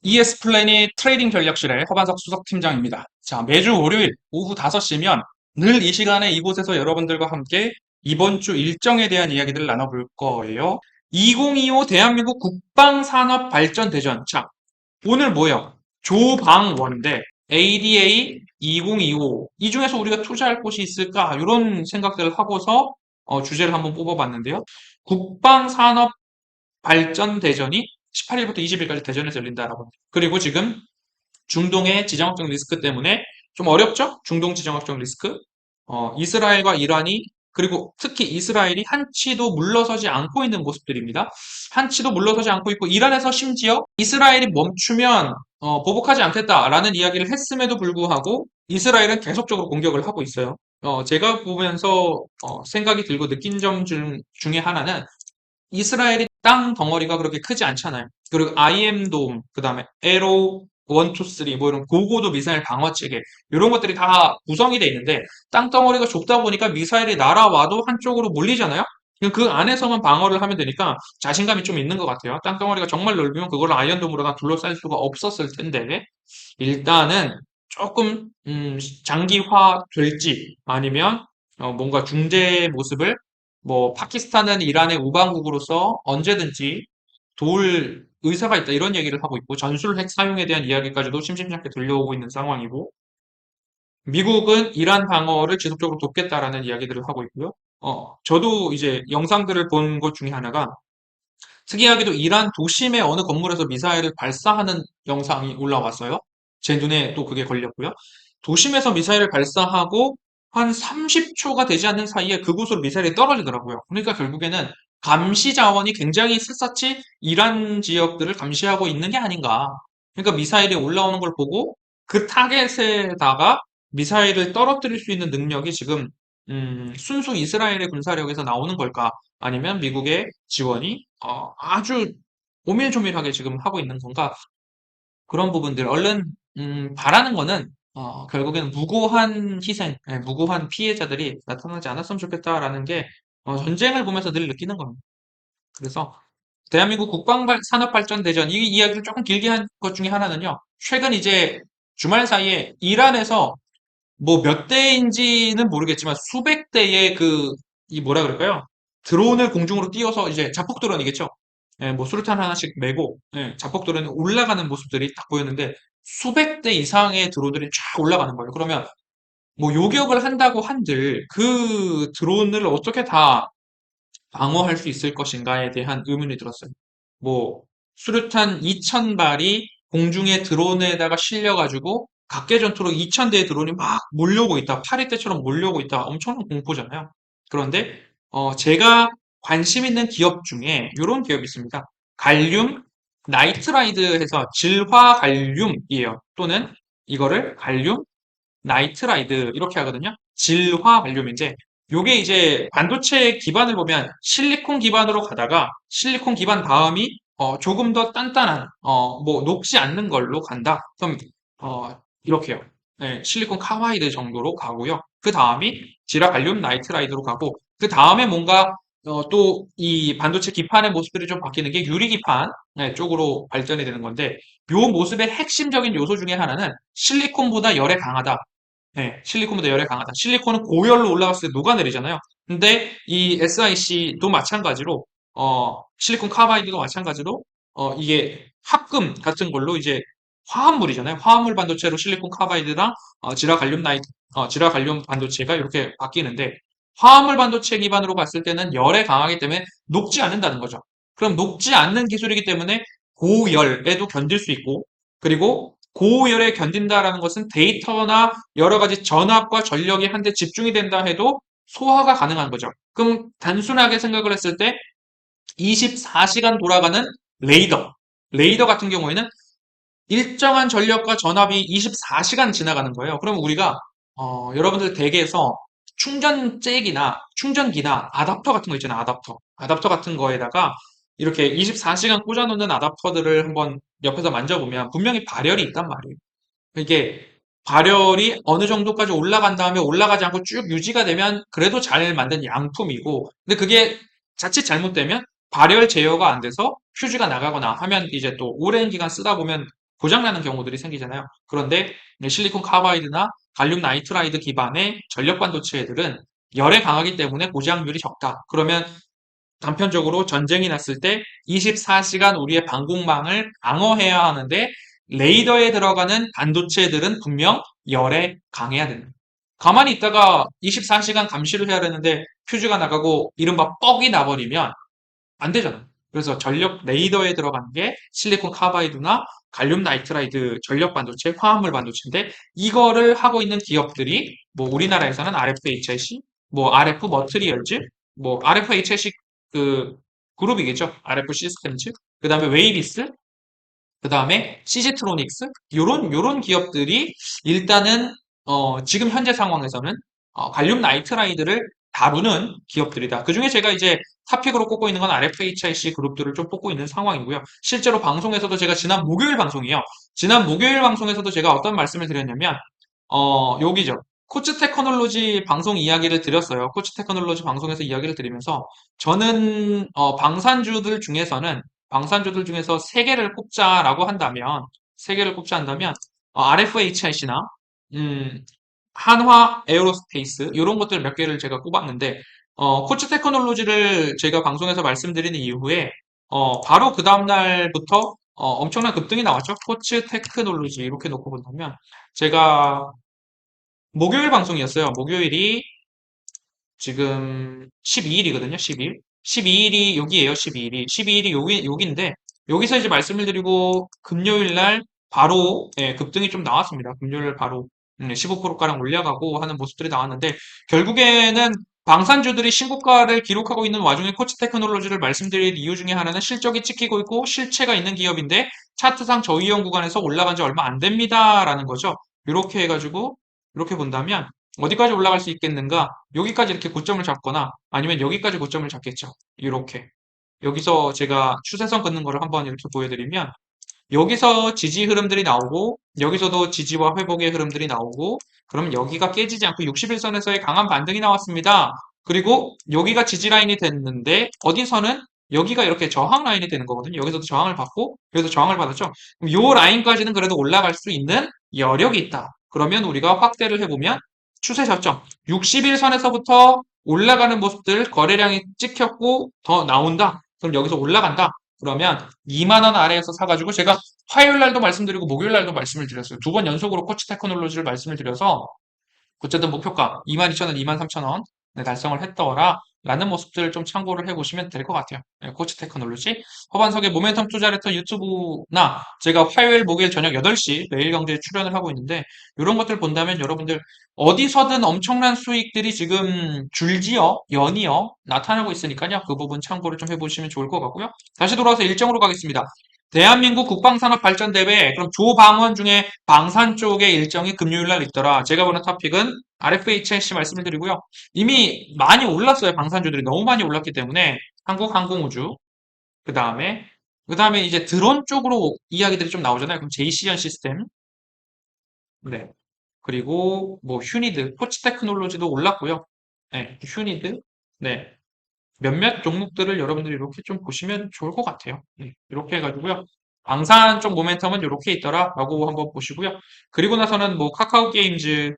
ES플래닛 트레이딩 전략실의 허반석 수석팀장입니다. 자, 매주 월요일 오후 5시면 늘 이 시간에 이곳에서 여러분들과 함께 이번 주 일정에 대한 이야기들을 나눠볼 거예요. 2025 대한민국 국방산업발전대전. 자, 오늘 뭐예요? 조방원대 ADA 2025. 이 중에서 우리가 투자할 곳이 있을까? 이런 생각들을 하고서 주제를 한번 뽑아봤는데요. 국방산업 발전대전이 18일부터 20일까지 대전에서 열린다라고 합니다. 그리고 지금 중동의 지정학적 리스크 때문에 좀 어렵죠? 중동 지정학적 리스크. 이스라엘과 이란이 그리고 특히 이스라엘이 한치도 물러서지 않고 있는 모습들입니다. 한치도 물러서지 않고 있고 이란에서 심지어 이스라엘이 멈추면 보복하지 않겠다라는 이야기를 했음에도 불구하고 이스라엘은 계속적으로 공격을 하고 있어요. 제가 보면서 생각이 들고 느낀 점 중에 하나는 이스라엘이 땅 덩어리가 그렇게 크지 않잖아요. 그리고 IM돔, 그 다음에 에로 1, 2, 3, 뭐 이런 고고도 미사일 방어 체계, 이런 것들이 다 구성이 돼 있는데, 땅 덩어리가 좁다 보니까 미사일이 날아와도 한쪽으로 몰리잖아요? 그 안에서만 방어를 하면 되니까 자신감이 좀 있는 것 같아요. 땅 덩어리가 정말 넓으면 그걸 아이언돔으로 다 둘러쌀 수가 없었을 텐데, 일단은 조금, 장기화 될지, 아니면, 뭔가 중재 모습을 뭐 파키스탄은 이란의 우방국으로서 언제든지 도울 의사가 있다 이런 얘기를 하고 있고 전술핵 사용에 대한 이야기까지도 심심찮게 들려오고 있는 상황이고 미국은 이란 방어를 지속적으로 돕겠다라는 이야기들을 하고 있고요. 저도 이제 영상들을 본 것 중에 하나가 특이하게도 이란 도심의 어느 건물에서 미사일을 발사하는 영상이 올라왔어요. 제 눈에 또 그게 걸렸고요. 도심에서 미사일을 발사하고 한 30초가 되지 않는 사이에 그곳으로 미사일이 떨어지더라고요. 그러니까 결국에는 감시 자원이 굉장히 샅샅이 이란 지역들을 감시하고 있는 게 아닌가. 그러니까 미사일이 올라오는 걸 보고 그 타겟에다가 미사일을 떨어뜨릴 수 있는 능력이 지금 순수 이스라엘의 군사력에서 나오는 걸까? 아니면 미국의 지원이 아주 오밀조밀하게 지금 하고 있는 건가? 그런 부분들 얼른 바라는 거는 결국에는 무고한 희생, 무고한 피해자들이 나타나지 않았으면 좋겠다라는 게 전쟁을 보면서 늘 느끼는 겁니다. 그래서 대한민국 국방산업발전대전 이 이야기를 조금 길게 한 것 중에 하나는요. 최근 이제 주말 사이에 이란에서 뭐 몇 대인지는 모르겠지만 수백 대의 이 뭐라 그럴까요? 드론을 공중으로 띄워서 이제 자폭 드론이겠죠? 예, 뭐 수류탄 하나씩 메고 자폭 드론이 올라가는 모습들이 딱 보였는데 수백 대 이상의 드론들이 쫙 올라가는 거예요. 그러면 뭐 요격을 한다고 한들 그 드론을 어떻게 다 방어할 수 있을 것인가에 대한 의문이 들었어요. 뭐 수류탄 2,000발이 공중에 드론에다가 실려가지고 각계 전투로 2,000대의 드론이 막 몰려오고 있다. 파리 때처럼 몰려오고 있다. 엄청난 공포잖아요. 그런데 제가 관심 있는 기업 중에 이런 기업이 있습니다. 갈륨 나이트라이드 해서 질화 갈륨이에요. 또는 이거를 갈륨 나이트라이드 이렇게 하거든요. 질화 갈륨인데 요게 이제 반도체 기반을 보면 실리콘 기반으로 가다가 실리콘 기반 다음이 조금 더 단단한 뭐 녹지 않는 걸로 간다. 그럼 이렇게요. 네, 실리콘 카바이드 정도로 가고요. 그 다음이 지라 갈륨 나이트라이드로 가고 그 다음에 뭔가 또 이 반도체 기판의 모습들이 좀 바뀌는 게 유리 기판 쪽으로 발전이 되는 건데 요 모습의 핵심적인 요소 중에 하나는 실리콘보다 열에 강하다. 네, 실리콘보다 열에 강하다. 실리콘은 고열로 올라갔을 때 녹아내리잖아요. 근데 이 SiC도 마찬가지로, 실리콘 카바이드도 마찬가지로, 이게 합금 같은 걸로 이제 화합물이잖아요. 화합물 반도체로 실리콘 카바이드랑, 지라 갈륨 반도체가 이렇게 바뀌는데, 화합물 반도체 기반으로 봤을 때는 열에 강하기 때문에 녹지 않는다는 거죠. 그럼 녹지 않는 기술이기 때문에 고열에도 견딜 수 있고, 그리고 고열에 견딘다라는 것은 데이터나 여러 가지 전압과 전력이 한데 집중이 된다 해도 소화가 가능한 거죠. 그럼 단순하게 생각을 했을 때 24시간 돌아가는 레이더. 레이더 같은 경우에는 일정한 전력과 전압이 24시간 지나가는 거예요. 그럼 우리가 여러분들 댁에서 충전잭이나 충전기나 아답터 같은 거 있잖아요. 아답터. 아답터 같은 거에다가 이렇게 24시간 꽂아놓는 아답터들을 한번 옆에서 만져보면 분명히 발열이 있단 말이에요. 이게 발열이 어느 정도까지 올라간 다음에 올라가지 않고 쭉 유지가 되면 그래도 잘 만든 양품이고, 근데 그게 자칫 잘못되면 발열 제어가 안 돼서 퓨즈가 나가거나 하면 이제 또 오랜 기간 쓰다 보면 고장나는 경우들이 생기잖아요. 그런데 실리콘 카바이드나 갈륨 나이트라이드 기반의 전력 반도체들은 열에 강하기 때문에 고장률이 적다. 그러면 단편적으로 전쟁이 났을 때 24시간 우리의 방공망을 방어해야 하는데 레이더에 들어가는 반도체들은 분명 열에 강해야 된다. 가만히 있다가 24시간 감시를 해야 되는데 퓨즈가 나가고 이른바 뻑이 나버리면 안 되잖아. 그래서 전력 레이더에 들어가는 게 실리콘 카바이드나 갈륨 나이트라이드 전력 반도체, 화합물 반도체인데 이거를 하고 있는 기업들이 뭐 우리나라에서는 RFHIC, 뭐 RF 머트리얼즈, 뭐 RFHIC 그 그룹이겠죠. RF 시스템즈, 그다음에 웨이비스, 그다음에 CG트로닉스 요런 기업들이 일단은 지금 현재 상황에서는 갈륨 나이트라이드를 다루는 기업들이다. 그중에 제가 이제 탑픽으로 꼽고 있는 건 RFHIC 그룹들을 좀 뽑고 있는 상황이고요. 실제로 방송에서도 제가 지난 목요일 방송이요. 지난 목요일 방송에서도 제가 어떤 말씀을 드렸냐면 여기죠. 코츠 테크놀로지 방송 이야기를 드렸어요. 코츠 테크놀로지 방송에서 이야기를 드리면서 저는 방산주들 중에서 세 개를 꼽자라고 한다면 세 개를 꼽자 한다면 RFHIC나 한화 에어로스페이스 이런 것들 몇 개를 제가 꼽았는데 코츠 테크놀로지를 제가 방송에서 말씀드리는 이후에 바로 그 다음 날부터 엄청난 급등이 나왔죠. 코츠 테크놀로지 이렇게 놓고 본다면 제가 목요일 방송이었어요. 목요일이 지금 12일이거든요. 12일. 12일이 여기에요. 12일이. 12일이 여기인데 여기서 이제 말씀을 드리고 금요일 날 바로 급등이 좀 나왔습니다. 금요일 날 바로 15%가량 올라가고 하는 모습들이 나왔는데 결국에는 방산주들이 신고가를 기록하고 있는 와중에 코치 테크놀로지를 말씀드릴 이유 중에 하나는 실적이 찍히고 있고 실체가 있는 기업인데 차트상 저이형 구간에서 올라간 지 얼마 안 됩니다라는 거죠. 이렇게 해가지고 이렇게 본다면 어디까지 올라갈 수 있겠는가? 여기까지 이렇게 고점을 잡거나 아니면 여기까지 고점을 잡겠죠. 이렇게. 여기서 제가 추세선 긋는 거를 한번 이렇게 보여드리면 여기서 지지 흐름들이 나오고 여기서도 지지와 회복의 흐름들이 나오고 그러면 여기가 깨지지 않고 61선에서의 강한 반등이 나왔습니다. 그리고 여기가 지지 라인이 됐는데 어디서는 여기가 이렇게 저항 라인이 되는 거거든요. 여기서도 저항을 받고 여기서 저항을 받았죠. 그럼 이 라인까지는 그래도 올라갈 수 있는 여력이 있다. 그러면 우리가 확대를 해보면 추세 저점 61선에서부터 올라가는 모습들 거래량이 찍혔고 더 나온다. 그럼 여기서 올라간다. 그러면 2만 원 아래에서 사가지고 제가 화요일 날도 말씀드리고 목요일 날도 말씀을 드렸어요. 두 번 연속으로 코치 테크놀로지를 말씀을 드려서 어쨌든 목표가 22,000원, 23,000원 달성을 했더라 라는 모습들을 좀 참고를 해보시면 될 것 같아요. 코치 테크놀로지 허반석의 모멘텀 투자 레터 유튜브나 제가 화요일, 목요일 저녁 8시 매일경제에 출연을 하고 있는데 이런 것들 본다면 여러분들 어디서든 엄청난 수익들이 지금 줄지어, 연이어 나타나고 있으니까요. 그 부분 참고를 좀 해보시면 좋을 것 같고요. 다시 돌아와서 일정으로 가겠습니다. 대한민국 국방산업발전대회, 그럼 조방원 중에 방산 쪽의 일정이 금요일 날 있더라. 제가 보는 토픽은 RFHIC 말씀을 드리고요. 이미 많이 올랐어요. 방산주들이 너무 많이 올랐기 때문에 한국항공우주, 그 다음에 이제 드론 쪽으로 이야기들이 좀 나오잖아요. 그럼 제이시언 시스템, 네. 그리고 뭐 휴니드, 포치 테크놀로지도 올랐고요. 네, 휴니드, 네. 몇몇 종목들을 여러분들이 이렇게 좀 보시면 좋을 것 같아요. 이렇게 해가지고요. 방산 쪽 모멘텀은 이렇게 있더라라고 한번 보시고요. 그리고 나서는 뭐 카카오 게임즈